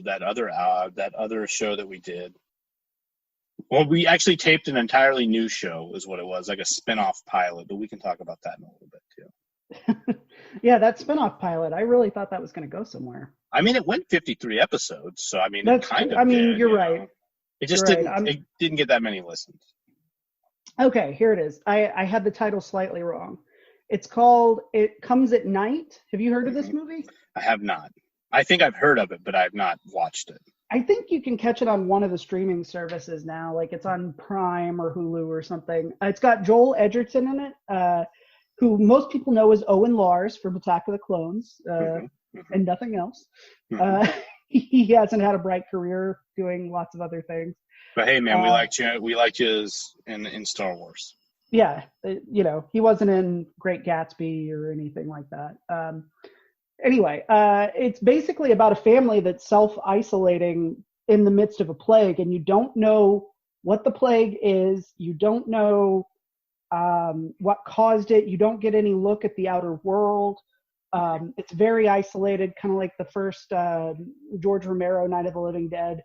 that other show that we did. Well, we actually taped an entirely new show, is what it was, like a spin-off pilot. But we can talk about that in a little bit too. Yeah, that spin-off pilot. I really thought that was going to go somewhere. I mean, it went 53 episodes, so I mean, That's, it kind of. I mean, did, you're right. It just You're didn't. right. It didn't get that many listens. Okay, here it is. I had the title slightly wrong. It's called It Comes at Night. Have you heard of this movie? I have not. I think I've heard of it, but I have not watched it. I think you can catch it on one of the streaming services now, like it's on Prime or Hulu or something. It's got Joel Edgerton in it, who most people know as Owen Lars from Attack of the Clones, and nothing else. He hasn't had a bright career doing lots of other things. But hey, man, we liked you. We liked you in Star Wars. Yeah, he wasn't in Great Gatsby or anything like that. Anyway, it's basically about a family that's self-isolating in the midst of a plague, and you don't know what the plague is. You don't know what caused it. You don't get any look at the outer world. It's very isolated, kind of like the first George Romero Night of the Living Dead.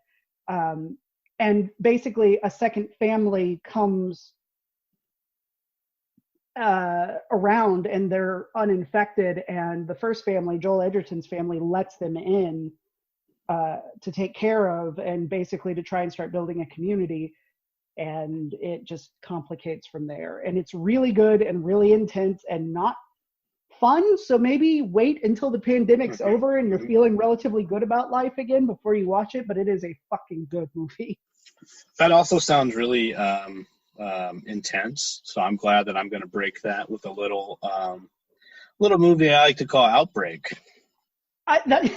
And basically a second family comes around and they're uninfected, and the first family, Joel Edgerton's family, lets them in to take care of and basically to try and start building a community, and it just complicates from there. And it's really good and really intense and not fun, so maybe wait until the pandemic's over and you're feeling relatively good about life again before you watch it, but it is a fucking good movie. That also sounds really intense, so I'm glad that I'm going to break that with a little movie I like to call Outbreak. Okay.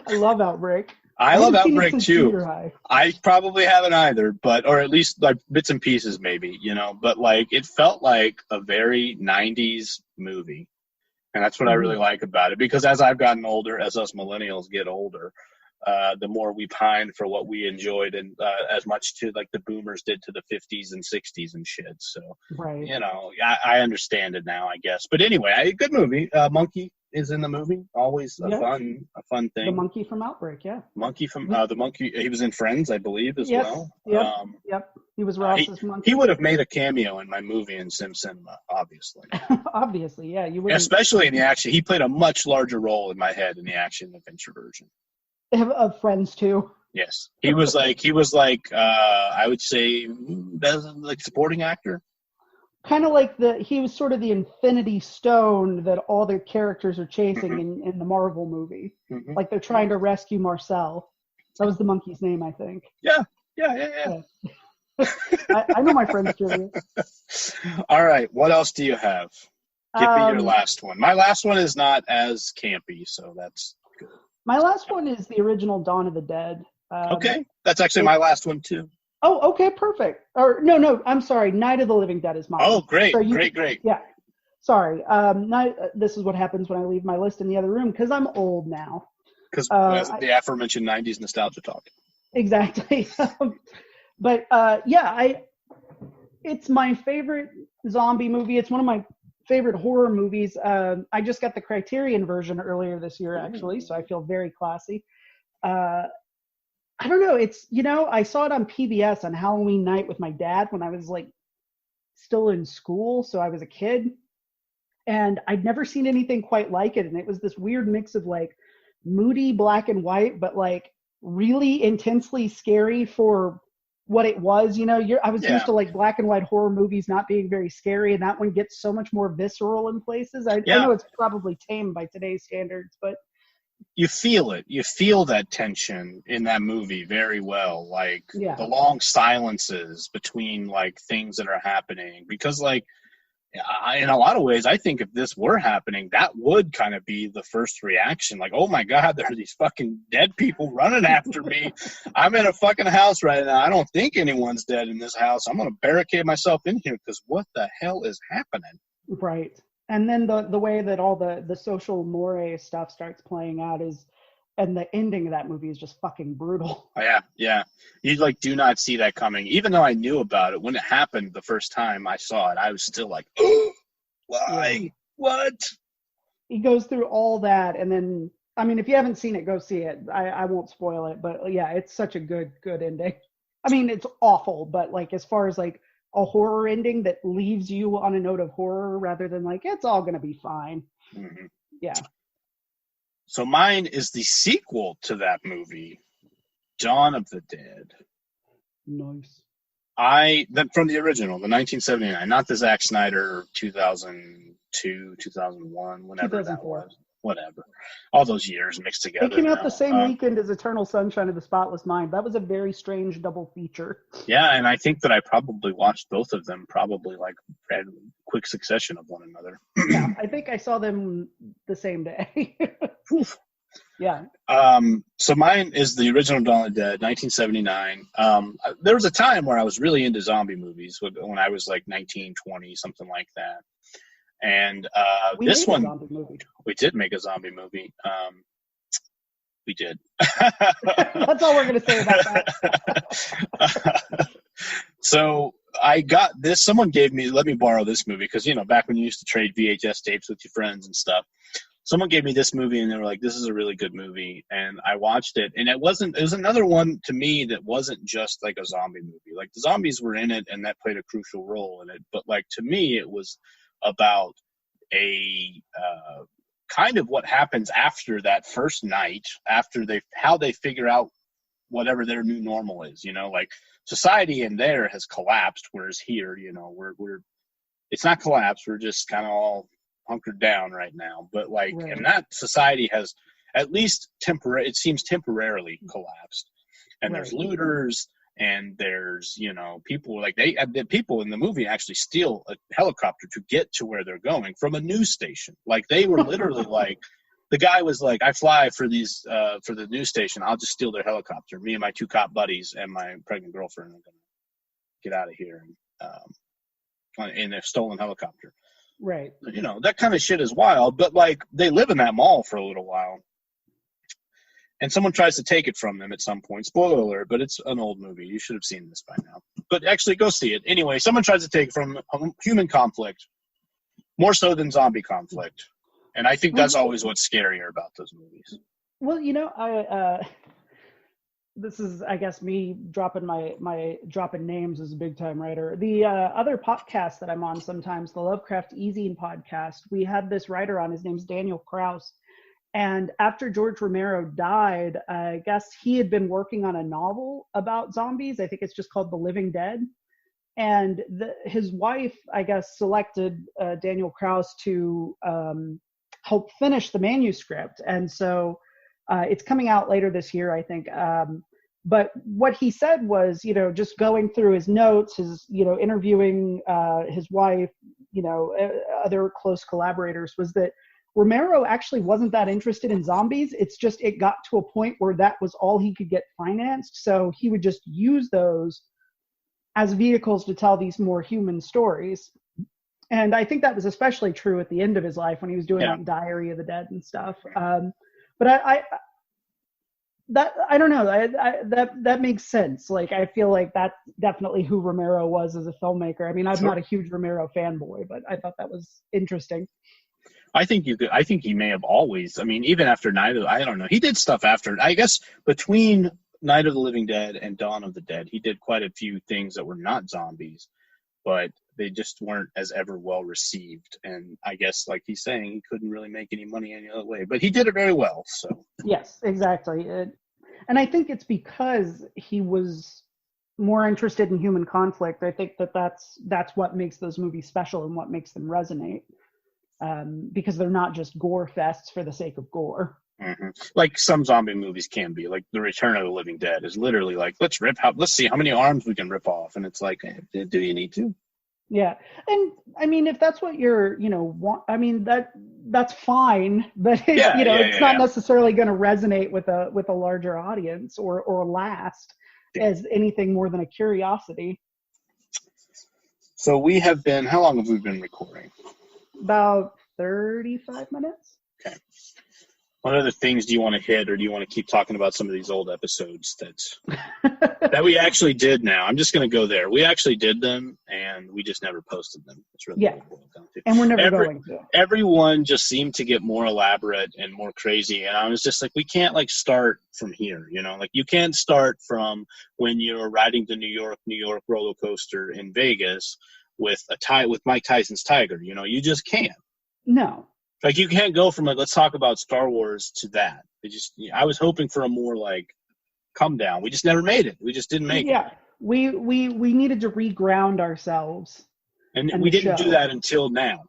I love Outbreak. I love Outbreak too. I probably haven't either, or at least like bits and pieces maybe, but like it felt like a very 90s movie. And that's what I really like about it, because as I've gotten older, as us millennials get older, the more we pine for what we enjoyed, and as much to like the boomers did to the 50s and 60s and shit. So, right. I understand it now, I guess. But anyway, good movie. Monkey is in the movie. Always a fun thing. The monkey from Outbreak, yeah. Monkey from the monkey. He was in Friends, I believe, as well. Yep. He was Ross's monkey. He would have made a cameo in my movie in Sim Cinema, obviously. Obviously, yeah. You would. Especially in the action. He played a much larger role in my head in the action adventure version. Of Friends too. Yes, he was like I would say like supporting actor. Kind of like he was sort of the Infinity Stone that all the characters are chasing in the Marvel movie. Like they're trying to rescue Marcel. That was the monkey's name, I think. Yeah. I know my friend's trivia. All right, what else do you have? Give me your last one. My last one is not as campy, so that's good. My last one is the original Dawn of the Dead. Okay, that's actually my last one too. Oh, okay, perfect. Or no, I'm sorry. Night of the Living Dead is mine. Oh, great, great. Yeah, sorry. This is what happens when I leave my list in the other room because I'm old now. Because the aforementioned 90s nostalgia talk. Exactly. But it's my favorite zombie movie. It's one of my favorite horror movies. I just got the Criterion version earlier this year, actually, so I feel very classy. I don't know. It's, I saw it on PBS on Halloween night with my dad when I was like still in school. So I was a kid and I'd never seen anything quite like it. And it was this weird mix of like moody black and white, but like really intensely scary for what it was. I was used to like black and white horror movies not being very scary. And that one gets so much more visceral in places. I know it's probably tame by today's standards, but you feel it. You feel that tension in that movie very well. Like the long silences between like things that are happening, because like in a lot of ways, I think if this were happening, that would kind of be the first reaction. Like, oh my God, there are these fucking dead people running after me. I'm in a fucking house right now. I don't think anyone's dead in this house. I'm going to barricade myself in here because what the hell is happening? Right. And then the way that all the social mores stuff starts playing out and the ending of that movie is just fucking brutal. Yeah. You like do not see that coming. Even though I knew about it when it happened the first time I saw it, I was still like, oh, why? Yeah. What? He goes through all that, and then I mean, if you haven't seen it, go see it. I won't spoil it, but yeah, it's such a good ending. I mean, it's awful, but like as far as like a horror ending that leaves you on a note of horror rather than like it's all gonna be fine. Mm-hmm. Yeah. So mine is the sequel to that movie, Dawn of the Dead. Nice. From the original, the 1979, not the Zack Snyder 2002, 2001, whenever 2004. That was. Whatever. All those years mixed together. It came out the same weekend as Eternal Sunshine of the Spotless Mind. That was a very strange double feature. Yeah, and I think that I probably watched both of them probably like in quick succession of one another. Yeah, I think I saw them the same day. Yeah. So mine is the original Dawn of the Dead, 1979. There was a time where I was really into zombie movies when I was like 19, 20, something like that. And this one, we did make a zombie movie. We did. That's all we're going to say about that. So I got this. Someone let me borrow this movie because, back when you used to trade VHS tapes with your friends and stuff, someone gave me this movie and they were like, this is a really good movie. And I watched it. And it was another one to me that wasn't just like a zombie movie. Like the zombies were in it and that played a crucial role in it. But like to me, it was about a kind of what happens after that first night, after how they figure out whatever their new normal is, like society in there has collapsed, whereas here, we're it's not collapsed, we're just kind of all hunkered down right now, but like right. And that society has at least it seems temporarily collapsed, and right. There's looters. And there's, people like the people in the movie actually steal a helicopter to get to where they're going from a news station. Like they were literally like, the guy was like, I fly for for the news station. I'll just steal their helicopter. Me and my 2 cop buddies and my pregnant girlfriend are going to get out of here in a stolen helicopter. Right. That kind of shit is wild, but like they live in that mall for a little while. And someone tries to take it from them at some point. Spoiler alert, but it's an old movie. You should have seen this by now. But actually, go see it. Anyway, someone tries to take it from human conflict, more so than zombie conflict. And I think that's always what's scarier about those movies. Well, this is, I guess, me dropping my dropping names as a big-time writer. The other podcast that I'm on sometimes, the Lovecraft Easy podcast, we had this writer on. His name's Daniel Kraus. And after George Romero died, I guess he had been working on a novel about zombies. I think it's just called The Living Dead. And his wife, I guess, selected Daniel Kraus to help finish the manuscript. And so it's coming out later this year, I think. But what he said was, just going through his notes, his, interviewing his wife, other close collaborators, was that Romero actually wasn't that interested in zombies. It's just it got to a point where that was all he could get financed. So he would just use those as vehicles to tell these more human stories. And I think that was especially true at the end of his life when he was doing like Diary of the Dead and stuff. But I don't know. That makes sense. Like I feel like that's definitely who Romero was as a filmmaker. I mean, I'm not a huge Romero fanboy, but I thought that was interesting. I think he may have always. I mean, even after I don't know. He did stuff after. I guess between Night of the Living Dead and Dawn of the Dead, he did quite a few things that were not zombies, but they just weren't as ever well received. And I guess, like he's saying, he couldn't really make any money any other way. But he did it very well. So yes, exactly. And I think it's because he was more interested in human conflict. I think that's what makes those movies special and what makes them resonate. Because they're not just gore fests for the sake of gore. Mm-hmm. Like some zombie movies can be. Like The Return of the Living Dead is literally like, let's see how many arms we can rip off. And it's like, do you need to? Yeah. And I mean, if that's what you're, want, I mean, that's fine, but it's not necessarily going to resonate with a larger audience or last as anything more than a curiosity. So how long have we been recording? About 35 minutes. Okay. What other things do you want to hit, or do you want to keep talking about some of these old episodes that we actually did now? I'm just going to go there. We actually did them, and we just never posted them. That's really what it boiled down to. And we're never going to. Everyone just seemed to get more elaborate and more crazy, and I was just like, we can't like start from here, you know? Like you can't start from when you're riding the New York roller coaster in Vegas with Mike Tyson's Tiger. You know, you just can't. No. Like you can't go from like, let's talk about Star Wars to that. I was hoping for a more like come down. We just never made it. We just didn't make it. Yeah, we needed to reground ourselves, and we didn't do that until now.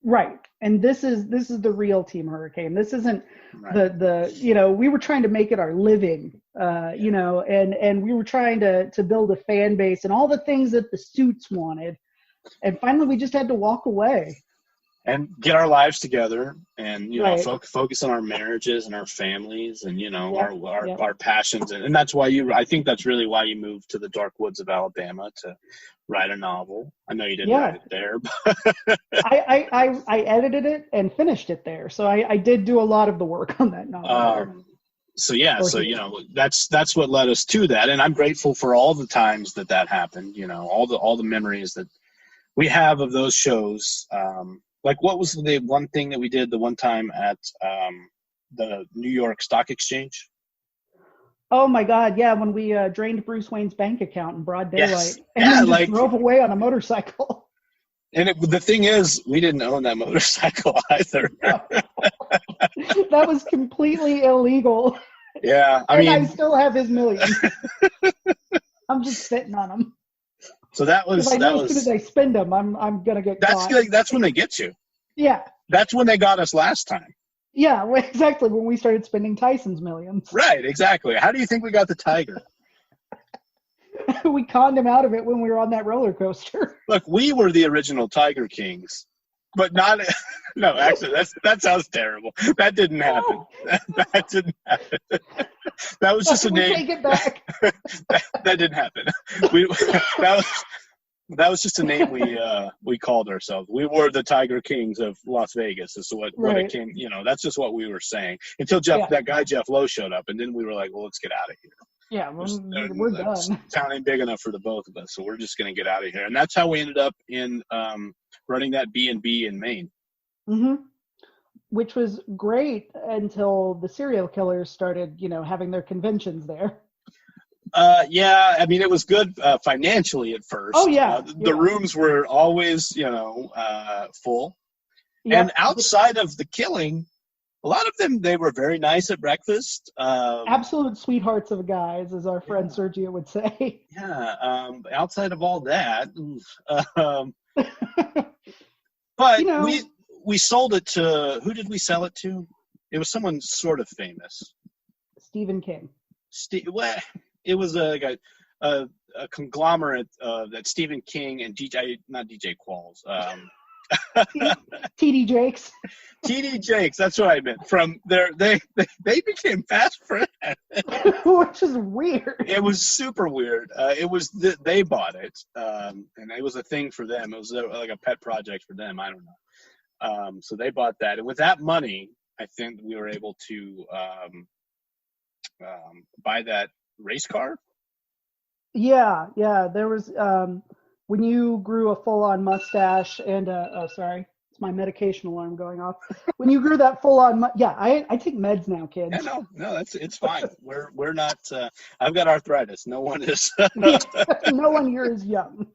Right, and this is the real Team Hurricane. This isn't the you know, we were trying to make it our living, you know, and we were trying to build a fan base and all the things that the suits wanted, and finally we just had to walk away. And get our lives together, and you know, focus on our marriages and our families, and you know, our passions, and that's why I think that's really why you moved to the dark woods of Alabama to write a novel. I know you didn't write it there, but I edited it and finished it there, so I did do a lot of the work on that novel. So you know, that's what led us to that, and I'm grateful for all the times that happened. You know, all the memories that we have of those shows. Like, what was the one thing that we did the one time at the New York Stock Exchange? Oh, my God, yeah, when we drained Bruce Wayne's bank account in broad daylight. And then just drove away on a motorcycle. And the thing is, we didn't own that motorcycle either. No. That was completely illegal. Yeah, I still have his millions. I'm just sitting on them. So that was. As soon as I spend them, I'm gonna get caught. That's when they get you. Yeah. That's when they got us last time. Yeah, exactly. When we started spending Tyson's millions. Right. Exactly. How do you think we got the Tiger? We conned him out of it when we were on that roller coaster. Look, we were the original Tiger Kings, but not. No, actually, that sounds terrible. That didn't happen. That didn't happen. That was just a name. Take it back. that didn't happen. That was just a name we called ourselves. We were the Tiger Kings of Las Vegas. Is what it came. You know, that's just what we were saying until that guy Jeff Lowe showed up, and then we were like, well, let's get out of here. Yeah, we're done. Town ain't big enough for the both of us, so we're just going to get out of here. And that's how we ended up in running that B&B in Maine. Mm-hmm. Which was great until the serial killers started, you know, having their conventions there. Yeah, I mean, it was good financially at first. Oh, yeah. The rooms were always, you know, full. Yep. And outside of the killing, a lot of them, they were very nice at breakfast. Absolute sweethearts of guys, as our friend Sergio would say. Yeah, outside of all that. But you know, we sold it to, who did we sell it to? It was someone sort of famous. Stephen King. It was a conglomerate that Stephen King and not DJ Qualls. TD Jakes. TD Jakes, that's what I meant. From there, they became fast friends. Which is weird. It was super weird. It was they bought it, and it was a thing for them. It was like a pet project for them. I don't know. So they bought that, and with that money, I think we were able to buy that race car. Yeah. There was when you grew a full-on mustache and sorry, it's my medication alarm going off. When you grew that full-on, I take meds now, kids. Yeah, no, it's fine. We're not. I've got arthritis. No one is. No one here is young.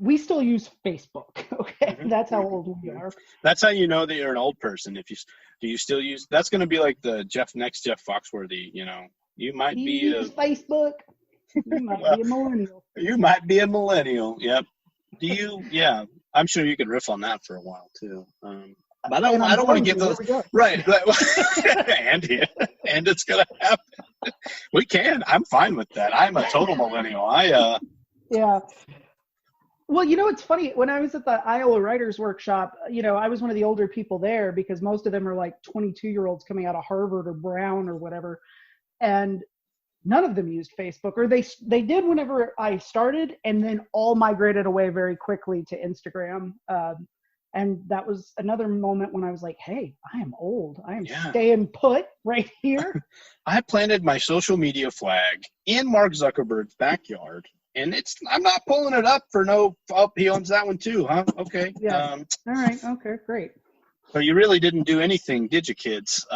We still use Facebook. Okay, that's how old we are. That's how you know that you're an old person. Do you still use? That's going to be like the next Jeff Foxworthy. You know, you might be Facebook. You might be a millennial. You might be a millennial. Yep. Do you? Yeah, I'm sure you could riff on that for a while too. But I don't want to give those. Right. And it's gonna happen. We can. I'm fine with that. I'm a total millennial. Yeah. Well, you know, it's funny. When I was at the Iowa Writers Workshop, you know, I was one of the older people there because most of them are like 22-year-olds coming out of Harvard or Brown or whatever. And none of them used Facebook, or they did whenever I started, and then all migrated away very quickly to Instagram. And that was another moment when I was like, hey, I am old. I am staying put right here. I planted my social media flag in Mark Zuckerberg's backyard, and I'm not pulling it up for he owns that one too, huh? Okay. Yeah. All right. Okay, great. So you really didn't do anything, did you, kids?